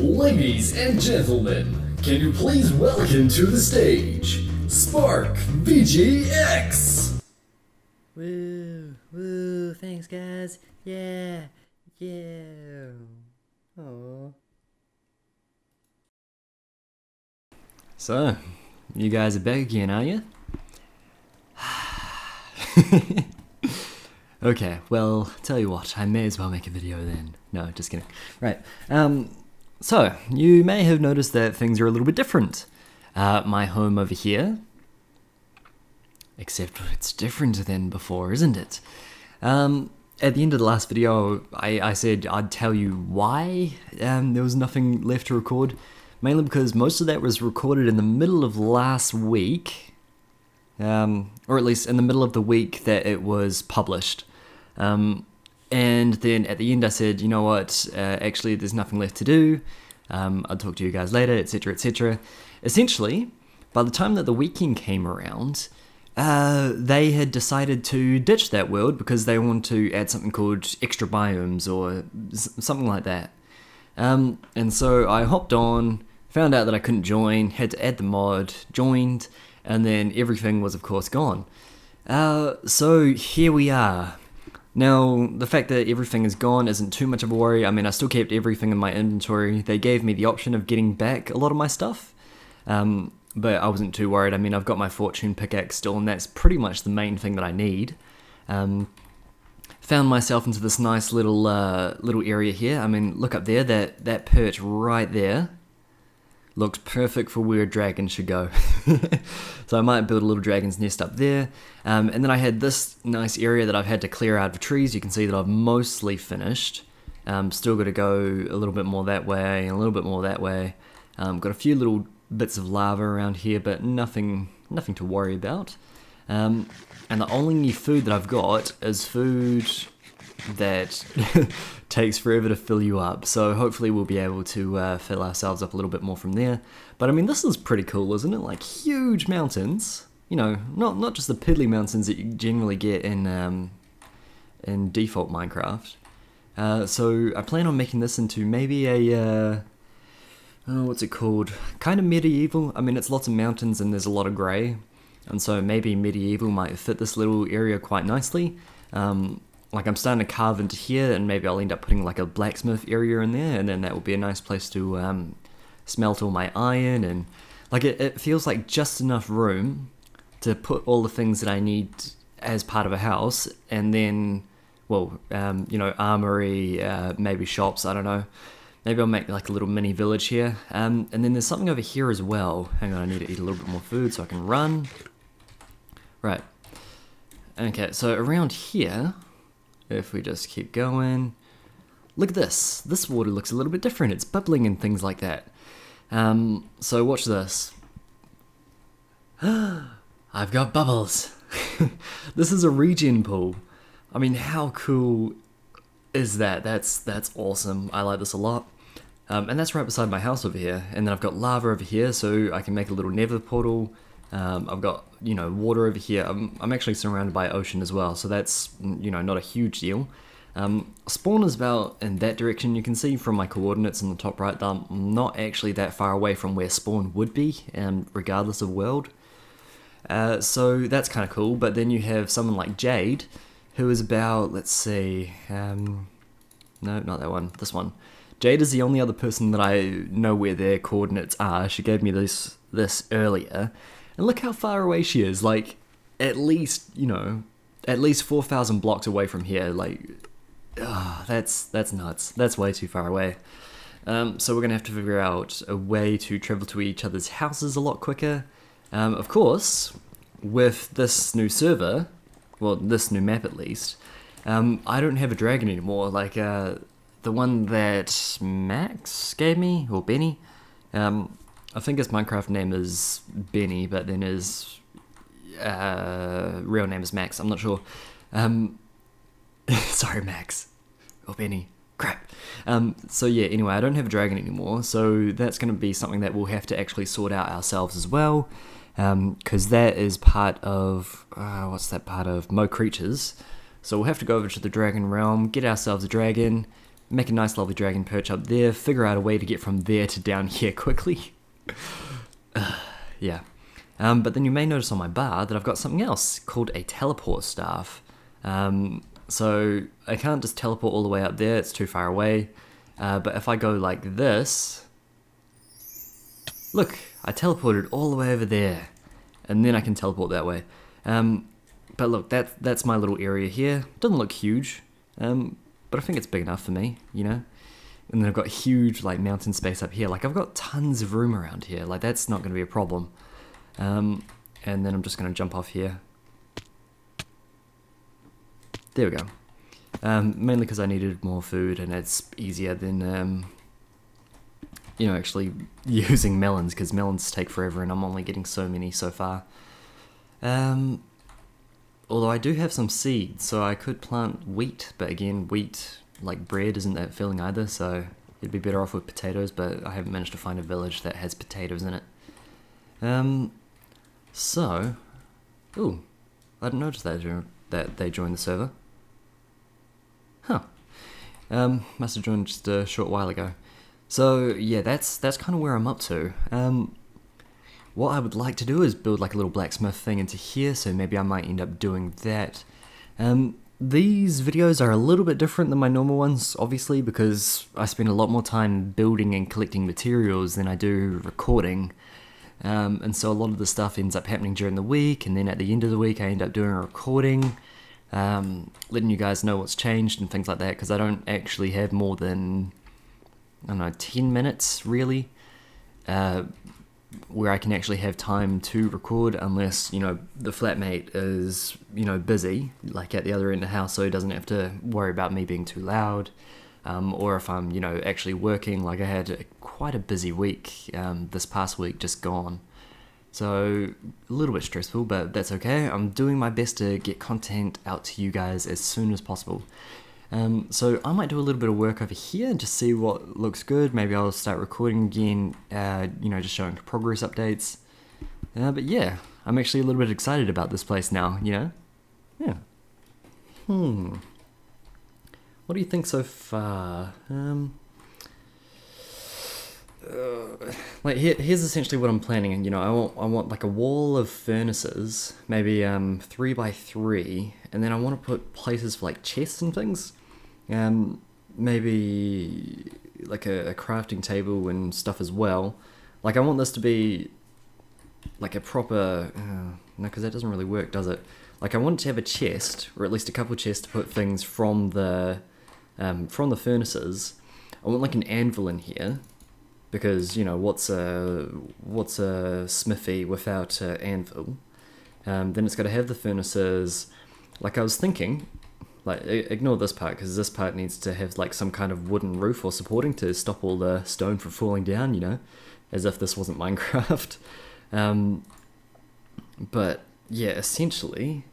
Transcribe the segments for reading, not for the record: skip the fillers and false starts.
Ladies and gentlemen, can you please welcome to the stage, SparkVGX! Woo, thanks guys, yeah. Aww. So, you guys are back again, are you? Okay, well, tell you what, I may as well make a video then. No, just kidding. Right, so, you may have noticed that things are a little bit different. My home over here, except it's different than before, isn't it? At the end of the last video, I said I'd tell you why there was nothing left to record, mainly because most of that was recorded in the middle of last week, or at least in the middle of the week that it was published. And then at the end I said, you know what, actually there's nothing left to do, I'll talk to you guys later, etc, etc. Essentially, by the time that the weekend came around, they had decided to ditch that world because they want to add something called extra biomes or something like that. And so I hopped on, found out that I couldn't join, had to add the mod, joined, and then everything was of course gone. So here we are. Now, the fact that everything is gone isn't too much of a worry. I mean, I still kept everything in my inventory. They gave me the option of getting back a lot of my stuff. But I wasn't too worried. I mean, I've got my fortune pickaxe still, and that's pretty much the main thing that I need. Found myself into this nice little area here. I mean, look up there, that perch right there looks perfect for where a dragon should go. So I might build a little dragon's nest up there. And then I had this nice area that I've had to clear out of trees. You can see that I've mostly finished. Still got to go a little bit more that way, and a little bit more that way. Got a few little bits of lava around here, but nothing to worry about. And the only new food that I've got is food that takes forever to fill you up. So hopefully we'll be able to fill ourselves up a little bit more from there. But I mean, this is pretty cool, isn't it? Like huge mountains. You know, not just the piddly mountains that you generally get in default Minecraft. So I plan on making this into maybe a what's it called? Kind of medieval. I mean, it's lots of mountains and there's a lot of grey, and so maybe medieval might fit this little area quite nicely. Like I'm starting to carve into here, and maybe I'll end up putting like a blacksmith area in there, and then that will be a nice place to smelt all my iron, and like it feels like just enough room to put all the things that I need as part of a house, and then, well, you know, armory, maybe shops, I don't know. Maybe I'll make like a little mini village here. And then there's something over here as well. Hang on, I need to eat a little bit more food so I can run. Right. Okay, so around here, if we just keep going, look at this. This water looks a little bit different. It's bubbling and things like that. So watch this. I've got bubbles. This is a regen pool. I mean, how cool is that? That's awesome. I like this a lot. And that's right beside my house over here. And then I've got lava over here, so I can make a little nether portal. I've got, you know, water over here. I'm actually surrounded by ocean as well, so that's, you know, not a huge deal. Spawn is about in that direction. You can see from my coordinates in the top right that I'm not actually that far away from where spawn would be, regardless of world. So that's kind of cool. But then you have someone like Jade, who is about, let's see, no, not that one, this one. Jade is the only other person that I know where their coordinates are. She gave me this earlier. And look how far away she is, like, at least, you know, at least 4,000 blocks away from here. Like, that's nuts. That's way too far away. So we're going to have to figure out a way to travel to each other's houses a lot quicker. Of course, with this new server, well, this new map at least, I don't have a dragon anymore. Like, the one that Max gave me, or Benny, I think his Minecraft name is Benny, but then his real name is Max. I'm not sure. Sorry, Max. Or Benny. Crap. So yeah, anyway, I don't have a dragon anymore, so that's going to be something that we'll have to actually sort out ourselves as well, because that is part of, what's that part of? Mo Creatures. So we'll have to go over to the dragon realm, get ourselves a dragon, make a nice lovely dragon perch up there, figure out a way to get from there to down here quickly. Yeah. But then you may notice on my bar that I've got something else called a teleport staff. So I can't just teleport all the way up there, it's too far away. But if I go like this, look, I teleported all the way over there, and then I can teleport that way. But look, that's my little area here. Doesn't look huge, but I think it's big enough for me, you know? And then I've got huge like mountain space up here. Like I've got tons of room around here. Like that's not going to be a problem. And then I'm just going to jump off here. There we go. Mainly because I needed more food, and it's easier than you know, actually using melons, because melons take forever and I'm only getting so many so far. Although I do have some seeds, so I could plant wheat, but again, wheat, like bread, isn't that filling either, so it'd be better off with potatoes, but I haven't managed to find a village that has potatoes in it. So, ooh, I didn't notice that they joined the server. Huh. Must have joined just a short while ago. So yeah, that's kind of where I'm up to. What I would like to do is build like a little blacksmith thing into here, so maybe I might end up doing that. These videos are a little bit different than my normal ones, obviously, because I spend a lot more time building and collecting materials than I do recording. And so a lot of the stuff ends up happening during the week, and then at the end of the week I end up doing a recording, letting you guys know what's changed and things like that, because I don't actually have more than, I don't know, 10 minutes really, where I can actually have time to record, unless, you know, the flatmate is, you know, busy, like at the other end of the house, so he doesn't have to worry about me being too loud, or if I'm, you know, actually working. Like I had quite a busy week this past week just gone, so a little bit stressful, but that's okay. I'm doing my best to get content out to you guys as soon as possible. So I might do a little bit of work over here and just see what looks good. Maybe I'll start recording again, you know, just showing progress updates. But yeah, I'm actually a little bit excited about this place now, you know? Yeah. What do you think so far? Like here's essentially what I'm planning. You know, I want like a wall of furnaces, maybe 3x3, and then I want to put places for like chests and things. Maybe like a crafting table and stuff as well. Like I want this to be like a proper, no, because that doesn't really work, does it? Like I want to have a chest, or at least a couple chests to put things from the furnaces. I want like an anvil in here, because, you know, what's a smithy without an anvil? Then it's got to have the furnaces. Like I was thinking, like ignore this part, because this part needs to have like some kind of wooden roof or supporting to stop all the stone from falling down, you know, as if this wasn't Minecraft. But yeah, essentially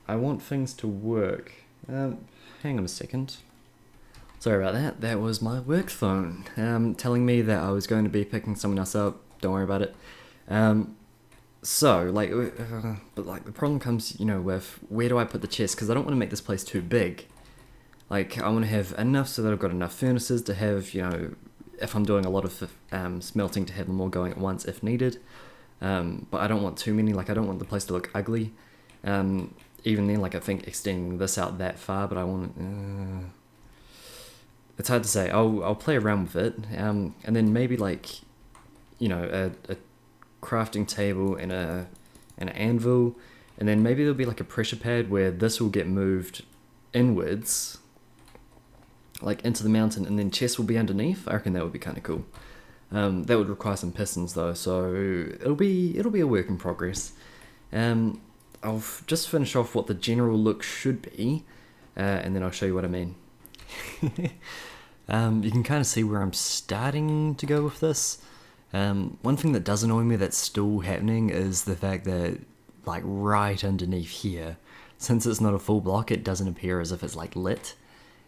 I want things to work. Hang on a second. Sorry about that. That was my work phone telling me that I was going to be picking someone else up. Don't worry about it. So, like, but like the problem comes, you know, with where do I put the chest? Because I don't want to make this place too big. Like, I want to have enough so that I've got enough furnaces to have, you know, if I'm doing a lot of smelting, to have them all going at once if needed. But I don't want too many. Like, I don't want the place to look ugly. Even then, like, I think extending this out that far, but I want it's hard to say. I'll play around with it, and then maybe like, you know, a crafting table and an anvil, and then maybe there'll be like a pressure pad where this will get moved inwards, like into the mountain, and then chests will be underneath. I reckon that would be kind of cool. That would require some pistons though, so it'll be a work in progress. I'll just finish off what the general look should be, and then I'll show you what I mean. You can kind of see where I'm starting to go with this. One thing that does annoy me that's still happening is the fact that, like, right underneath here, since it's not a full block, it doesn't appear as if it's like lit.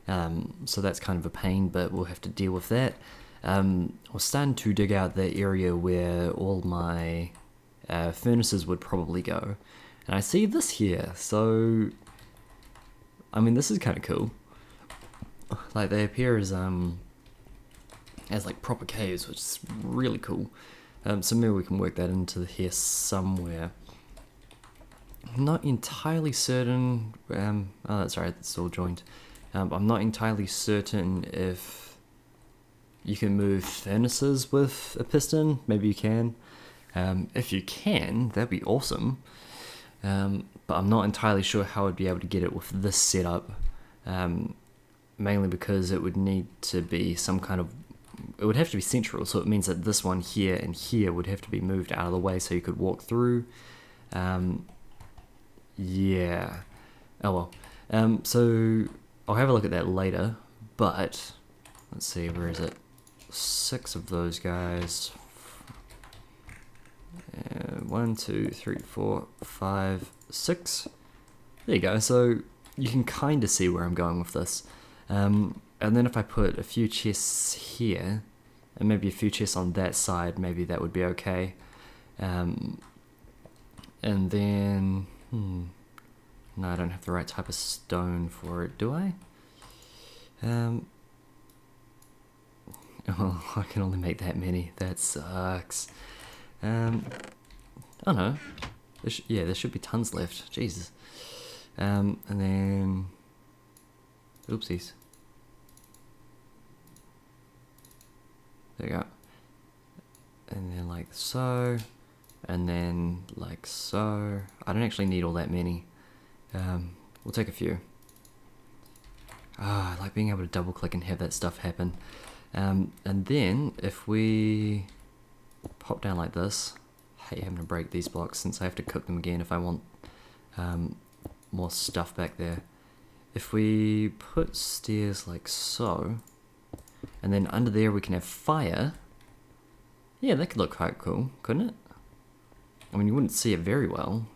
So that's kind of a pain, but we'll have to deal with that. I was starting to dig out the area where all my furnaces would probably go, and I see this here. So, I mean, this is kind of cool. Like they appear as like proper caves, which is really cool. So maybe we can work that into here somewhere. I'm not entirely certain. Oh, that's right. It's all joined. I'm not entirely certain if you can move furnaces with a piston. Maybe you can. If you can, that'd be awesome. But I'm not entirely sure how I'd be able to get it with this setup. Mainly because it would need to be some kind of... It would have to be central, so it means that this one here and here would have to be moved out of the way so you could walk through. Yeah. Oh well. So I'll have a look at that later, but let's see, where is it? 6 of those guys. 1, 2, 3, 4, 5, 6. There you go. So you can kind of see where I'm going with this. And then if I put a few chests here, and maybe a few chests on that side, maybe that would be okay. And then... No, I don't have the right type of stone for it, do I? Oh, I can only make that many. That sucks. Oh no. Yeah, there should be tons left. Jesus. And then... Oopsies. There you go. And then like so. And then like so. I don't actually need all that many. We'll take a few. I like being able to double click and have that stuff happen. And then if we pop down like this, I hate having to break these blocks since I have to cook them again if I want more stuff back there. If we put stairs like so, and then under there we can have fire, yeah, that could look quite cool, couldn't it? I mean, you wouldn't see it very well.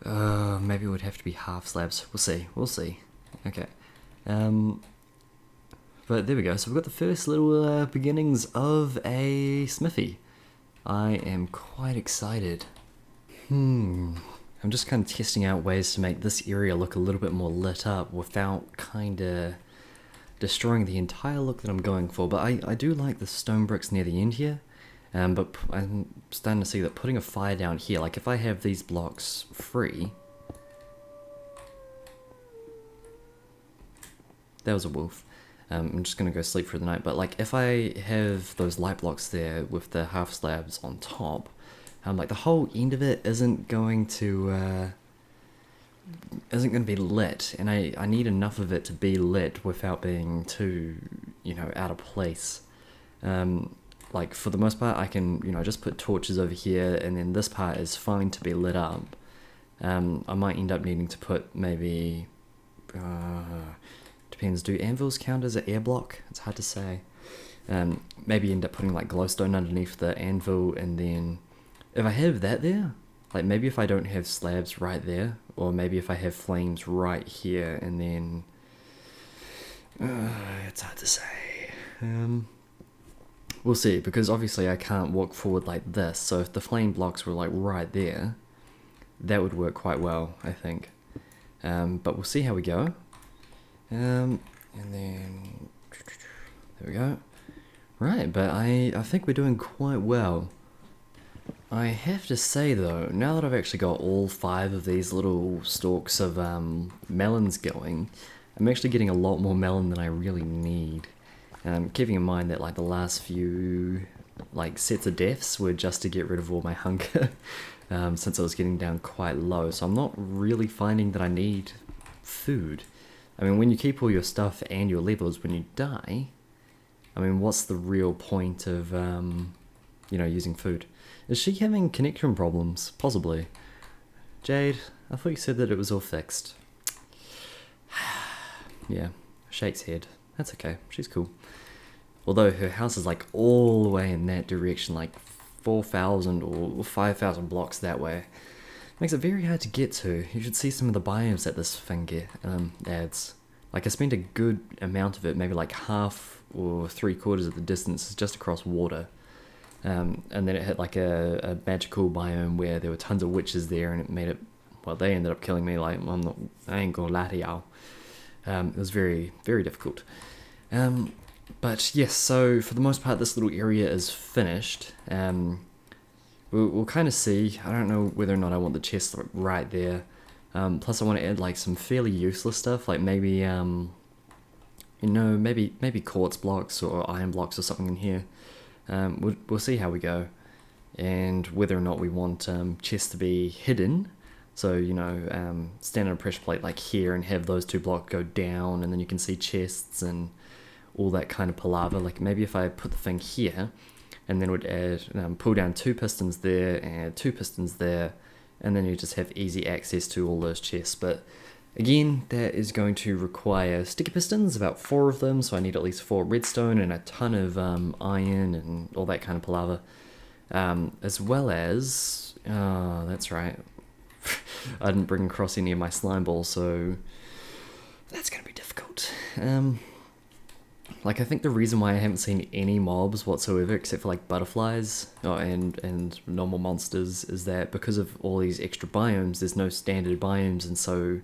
Maybe it would have to be half slabs. We'll see. Okay. But there we go. So we've got the first little beginnings of a smithy. I am quite excited. I'm just kind of testing out ways to make this area look a little bit more lit up without kind of destroying the entire look that I'm going for. But I do like the stone bricks near the end here. But I'm starting to see that putting a fire down here, like if I have these blocks free... That was a wolf. I'm just going to go sleep for the night. But like if I have those light blocks there with the half slabs on top, like the whole end of it isn't going to be lit, and I need enough of it to be lit without being too, out of place. Like for the most part, I can, just put torches over here, and then this part is fine to be lit up. I might end up needing to put maybe, depends, do anvils count as an air block? It's hard to say. Maybe end up putting like glowstone underneath the anvil, and then if I have that there, like maybe if I don't have slabs right there, or maybe if I have flames right here, and then, it's hard to say. We'll see, because obviously I can't walk forward like this, so if the flame blocks were like right there, that would work quite well, I think. But we'll see how we go. And then, there we go. Right, but I think we're doing quite well. I have to say though, now that I've actually got all 5 of these little stalks of melons going, I'm actually getting a lot more melon than I really need. Keeping in mind that like the last few like sets of deaths were just to get rid of all my hunger, since I was getting down quite low, so I'm not really finding that I need food. I mean, when you keep all your stuff and your levels, when you die, I mean, what's the real point of using food? Is she having connection problems? Possibly. Jade, I thought you said that it was all fixed. Yeah, shakes head. That's okay, she's cool. Although her house is like all the way in that direction, like 4,000 or 5,000 blocks that way. Makes it very hard to get to. You should see some of the biomes that this thing adds. Like I spent a good amount of it, maybe like half or 3/4 of the distance just across water. And then it hit like a magical biome where there were tons of witches there, and it made it, well, they ended up killing me. Like, I ain't gonna lie to y'all. It was very, very difficult. But yes, so for the most part, this little area is finished. We'll kind of see. I don't know whether or not I want the chest right there. Plus, I want to add like some fairly useless stuff, like maybe maybe quartz blocks or iron blocks or something in here. We'll see how we go, and whether or not we want chests to be hidden. So, stand on a pressure plate like here and have those 2 blocks go down, and then you can see chests and all that kind of palaver. Like maybe if I put the thing here, and then would add, pull down 2 pistons there and 2 pistons there, and then you just have easy access to all those chests. But again, that is going to require sticky pistons, about 4 of them, so I need at least 4 redstone and a ton of iron and all that kind of palaver. As well as, that's right, I didn't bring across any of my slime balls, so that's going to be difficult. Like, I think the reason why I haven't seen any mobs whatsoever, except for like butterflies and normal monsters, is that because of all these extra biomes, there's no standard biomes, and so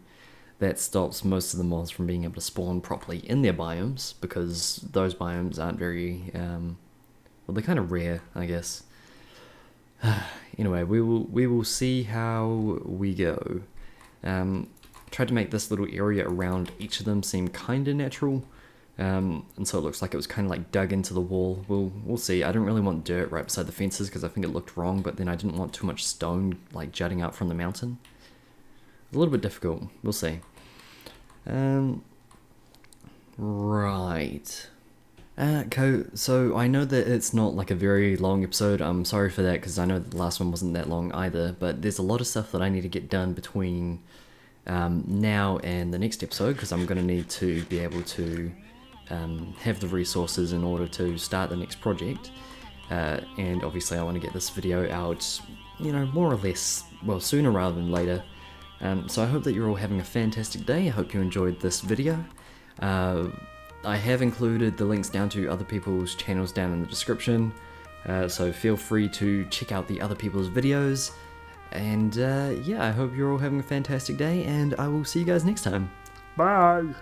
that stops most of the mobs from being able to spawn properly in their biomes, because those biomes aren't very, well, they're kind of rare, I guess. Anyway, we will see how we go. Tried to make this little area around each of them seem kind of natural, and so it looks like it was kind of like dug into the wall. We'll see. I didn't really want dirt right beside the fences because I think it looked wrong, but then I didn't want too much stone like jutting out from the mountain. It's a little bit difficult. We'll see. Right. So I know that it's not like a very long episode. I'm sorry for that, because I know that the last one wasn't that long either, but there's a lot of stuff that I need to get done between now and the next episode, because I'm going to need to be able to have the resources in order to start the next project. And obviously I want to get this video out, more or less, well, sooner rather than later. So I hope that you're all having a fantastic day. I hope you enjoyed this video. I have included the links down to other people's channels down in the description, so feel free to check out the other people's videos. And yeah, I hope you're all having a fantastic day, and I will see you guys next time. Bye.